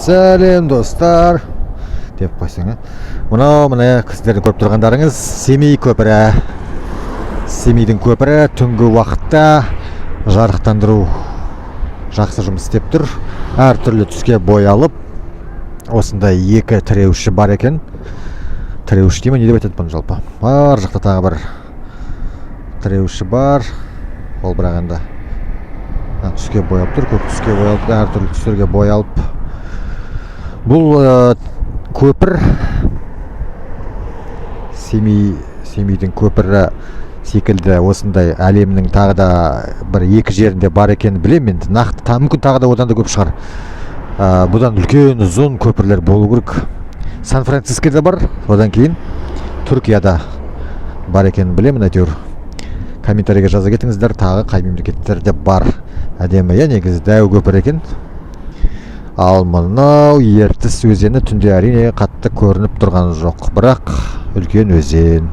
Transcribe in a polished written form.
Сәлем достар деп қойсаң. Мынау міне сіздердің көріп тұрғандарыңыз Семей көпірі. Семейдің көпірі түнгі уақытта жарықтандыру жақсы жұмыс істеп тұр. Әртүрлі түске боялып, осындай екі тіреуші бар екен. Тіреуіш деймін, не деп айтады бұны жалпы? Ар жақта тағы бір тіреуші бар. Ол бірақ енді түске боялып тұр, көк түске боялып, әртүрлі түстерге боялып. Бұл көпір Семейдің көпірі секілді осындай әлемнің тағы да бір екі жерінде бар екенін білемін. Енді нақты мүмкін тағы да одан да көп шығар. Бұдан үлкен ұзын көпірлер болу керек. Сан-Францискода бар, одан кейін Түркияда бар екенін білемін. Әйтеуір комментарийге жаза кетіңіздер, тағы қай мемлекеттерде бар. Әдемі, негізі дәу көпір екен. Ал мынау Ертіс өзені түнде әрине қатты көрініп тұрған жоқ, бірақ үлкен өзен.